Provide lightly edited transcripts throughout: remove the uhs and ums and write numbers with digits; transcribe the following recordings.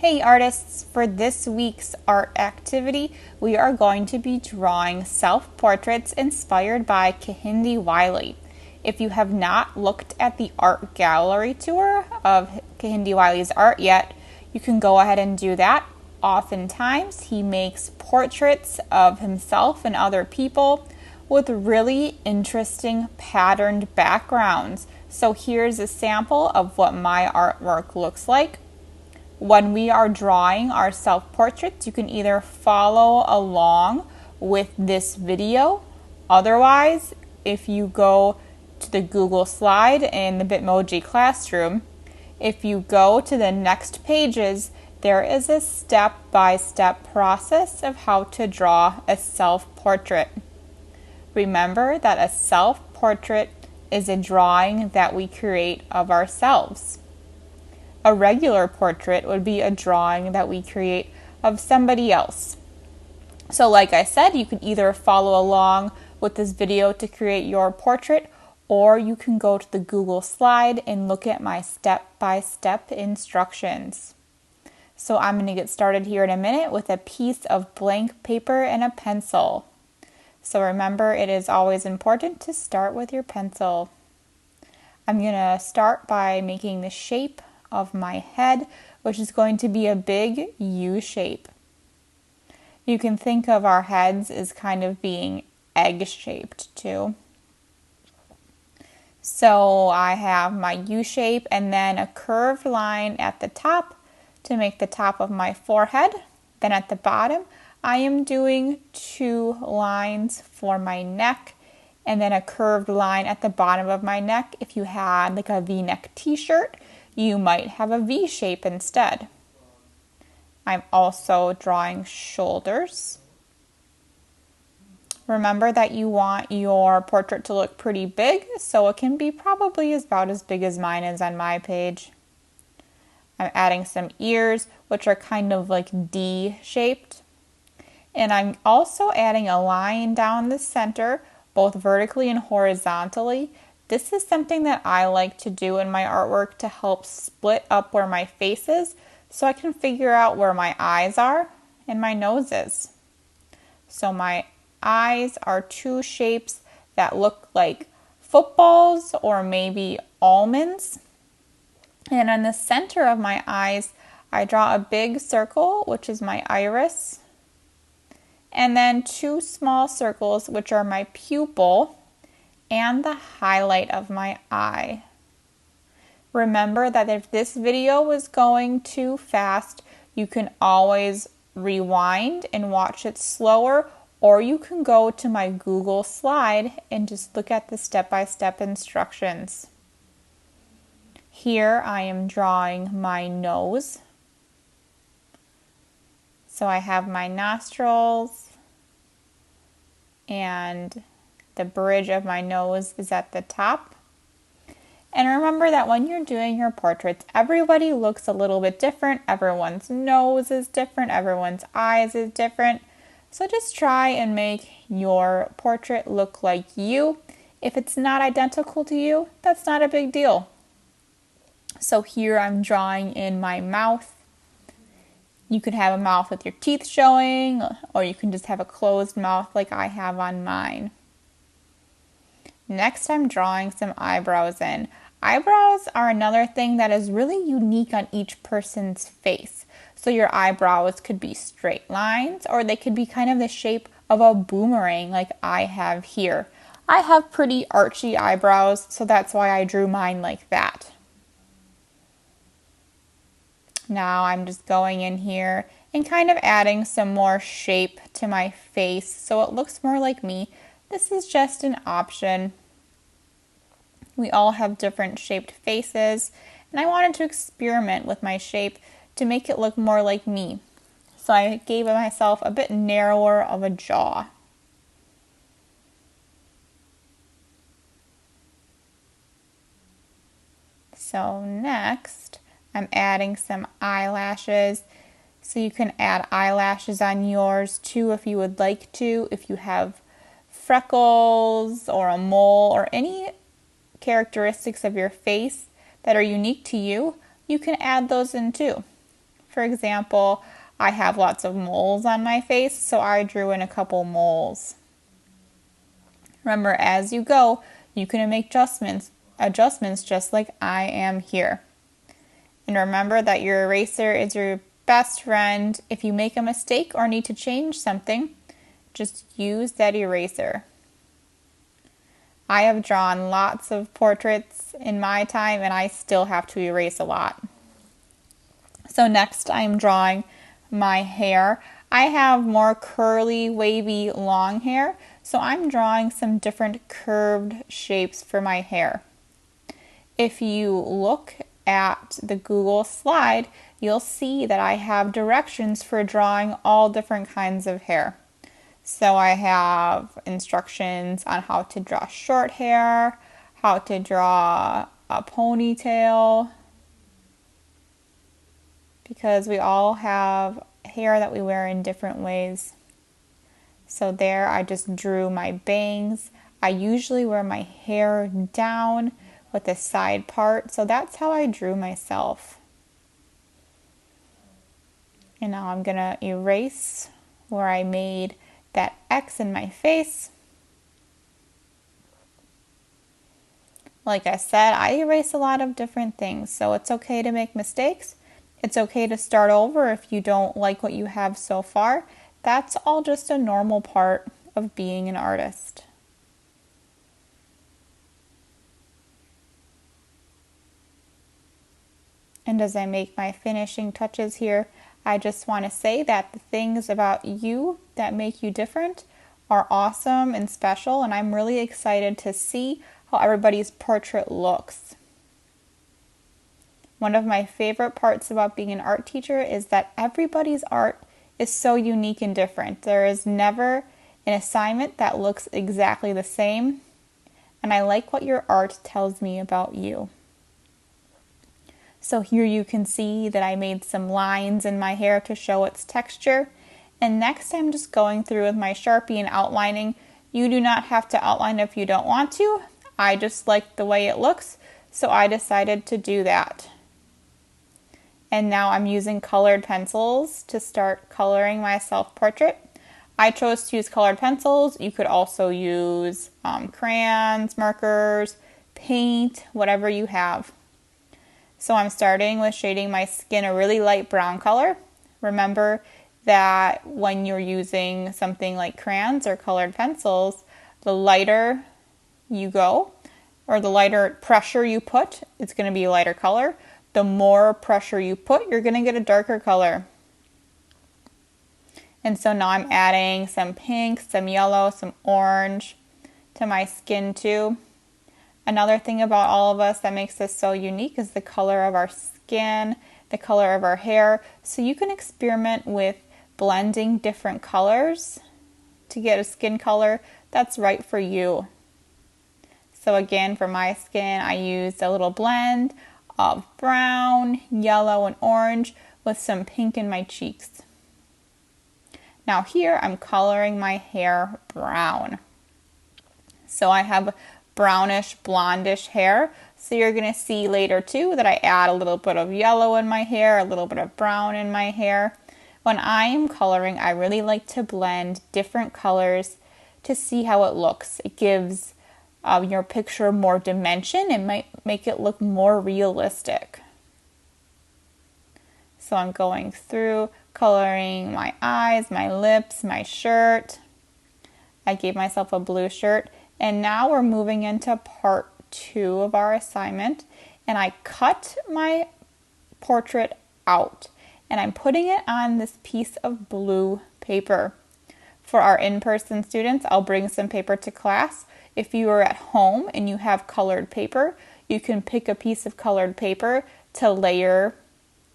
Hey artists, for this week's art activity, we are going to be drawing self-portraits inspired by Kehinde Wiley. If you have not looked at the art gallery tour of Kehinde Wiley's art yet, you can go ahead and do that. Oftentimes, he makes portraits of himself and other people with really interesting patterned backgrounds. So here's a sample of what my artwork looks like. When we are drawing our self-portraits, you can either follow along with this video. Otherwise, if you go to the Google slide in the Bitmoji classroom, if you go to the next pages, there is a step-by-step process of how to draw a self-portrait. Remember that a self-portrait is a drawing that we create of ourselves. A regular portrait would be a drawing that we create of somebody else. So like I said, you can either follow along with this video to create your portrait, or you can go to the Google slide and look at my step-by-step instructions. So I'm going to get started here in a minute with a piece of blank paper and a pencil. So remember, it is always important to start with your pencil. I'm going to start by making the shape of my head, which is going to be a big U shape. You can think of our heads as kind of being egg-shaped too. So I have my U shape and then a curved line at the top to make the top of my forehead. Then at the bottom, I am doing 2 lines for my neck and then a curved line at the bottom of my neck. If you had like a V-neck t-shirt, you might have a V shape instead. I'm also drawing shoulders. Remember that you want your portrait to look pretty big, so it can be probably about as big as mine is on my page. I'm adding some ears, which are kind of like D-shaped. And I'm also adding a line down the center, both vertically and horizontally. This is something that I like to do in my artwork to help split up where my face is so I can figure out where my eyes are and my nose is. So my eyes are 2 shapes that look like footballs or maybe almonds. And on the center of my eyes, I draw a big circle, which is my iris, and then 2 small circles, which are my pupil and the highlight of my eye. Remember that if this video was going too fast, you can always rewind and watch it slower, or you can go to my Google slide and just look at the step-by-step instructions. Here I am drawing my nose. So I have my nostrils and the bridge of my nose is at the top. And remember that when you're doing your portraits, everybody looks a little bit different. Everyone's nose is different. Everyone's eyes is different. So just try and make your portrait look like you. If it's not identical to you, that's not a big deal. So here I'm drawing in my mouth. You could have a mouth with your teeth showing, or you can just have a closed mouth like I have on mine. Next, I'm drawing some eyebrows in. Eyebrows are another thing that is really unique on each person's face. So your eyebrows could be straight lines, or they could be kind of the shape of a boomerang like I have here. I have pretty archy eyebrows, so that's why I drew mine like that. Now I'm just going in here and kind of adding some more shape to my face so it looks more like me. This is just an option. We all have different shaped faces, and I wanted to experiment with my shape to make it look more like me. So I gave myself a bit narrower of a jaw. So next, I'm adding some eyelashes. So you can add eyelashes on yours too if you would like to. If you have freckles or a mole or any characteristics of your face that are unique to you, you can add those in too. For example, I have lots of moles on my face, so I drew in a couple moles. Remember, as you go, you can make adjustments just like I am here. And remember that your eraser is your best friend. If you make a mistake or need to change something, just use that eraser. I have drawn lots of portraits in my time and I still have to erase a lot. So next I'm drawing my hair. I have more curly, wavy, long hair, so I'm drawing some different curved shapes for my hair. If you look at the Google slide, you'll see that I have directions for drawing all different kinds of hair. So I have instructions on how to draw short hair, how to draw a ponytail, because we all have hair that we wear in different ways. So there I just drew my bangs. I usually wear my hair down with the side part, so that's how I drew myself. And now I'm gonna erase where I made that X in my face. Like I said, I erase a lot of different things, so it's okay to make mistakes. It's okay to start over if you don't like what you have so far. That's all just a normal part of being an artist. And as I make my finishing touches here, I just want to say that the things about you that make you different are awesome and special, and I'm really excited to see how everybody's portrait looks. One of my favorite parts about being an art teacher is that everybody's art is so unique and different. There is never an assignment that looks exactly the same, and I like what your art tells me about you. So here you can see that I made some lines in my hair to show its texture. And next I'm just going through with my Sharpie and outlining. You do not have to outline if you don't want to. I just like the way it looks, so I decided to do that. And now I'm using colored pencils to start coloring my self-portrait. I chose to use colored pencils. You could also use crayons, markers, paint, whatever you have. So I'm starting with shading my skin a really light brown color. Remember that when you're using something like crayons or colored pencils, the lighter you go, or the lighter pressure you put, it's going to be a lighter color. The more pressure you put, you're going to get a darker color. And so now I'm adding some pink, some yellow, some orange to my skin too. Another thing about all of us that makes us so unique is the color of our skin, the color of our hair. So you can experiment with blending different colors to get a skin color that's right for you. So again, for my skin, I used a little blend of brown, yellow, and orange with some pink in my cheeks. Now here, I'm coloring my hair brown. So I have brownish, blondish hair. So you're going to see later too that I add a little bit of yellow in my hair, a little bit of brown in my hair. When I am coloring, I really like to blend different colors to see how it looks. It gives your picture more dimension and might make it look more realistic. So I'm going through coloring my eyes, my lips, my shirt. I gave myself a blue shirt. And now we're moving into part 2 of our assignment. And I cut my portrait out. And I'm putting it on this piece of blue paper. For our in-person students, I'll bring some paper to class. If you are at home and you have colored paper, you can pick a piece of colored paper to layer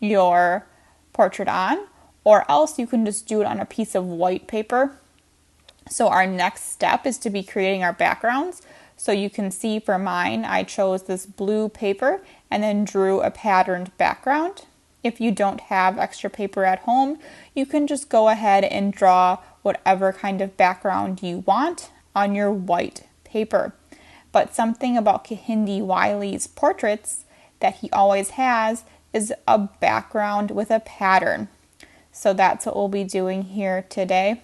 your portrait on. Or else you can just do it on a piece of white paper. So our next step is to be creating our backgrounds. So you can see for mine, I chose this blue paper and then drew a patterned background. If you don't have extra paper at home, you can just go ahead and draw whatever kind of background you want on your white paper. But something about Kehinde Wiley's portraits that he always has is a background with a pattern. So that's what we'll be doing here today.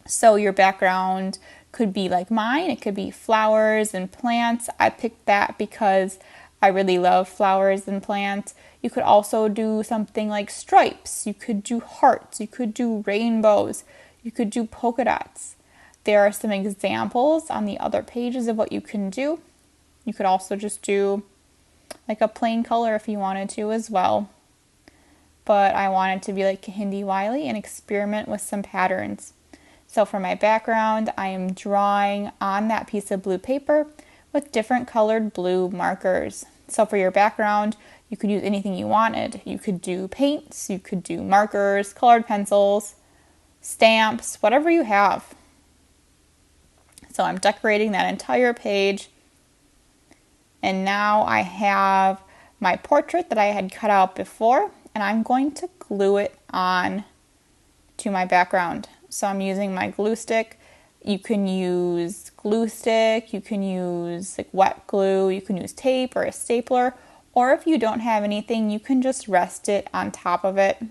So your background could be like mine. It could be flowers and plants. I picked that because I really love flowers and plants. You could also do something like stripes. You could do hearts. You could do rainbows. You could do polka dots. There are some examples on the other pages of what you can do. You could also just do like a plain color if you wanted to as well. But I wanted to be like Kehinde Wiley and experiment with some patterns. So for my background, I am drawing on that piece of blue paper with different colored blue markers. So for your background, you could use anything you wanted. You could do paints, you could do markers, colored pencils, stamps, whatever you have. So I'm decorating that entire page. And now I have my portrait that I had cut out before, and I'm going to glue it on to my background. So I'm using my glue stick. You can use glue stick, you can use like wet glue, you can use tape or a stapler, or if you don't have anything, you can just rest it on top of it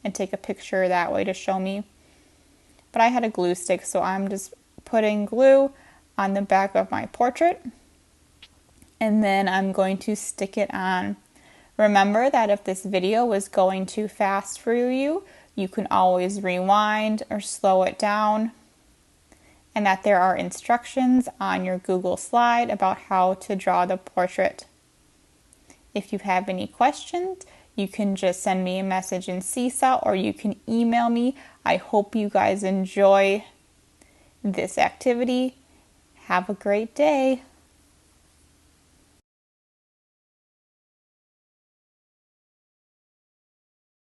and take a picture that way to show me. But I had a glue stick, so I'm just putting glue on the back of my portrait, and then I'm going to stick it on. Remember that if this video was going too fast for you, you can always rewind or slow it down, and that there are instructions on your Google slide about how to draw the portrait. If you have any questions, you can just send me a message in Seesaw or you can email me. I hope you guys enjoy this activity. Have a great day.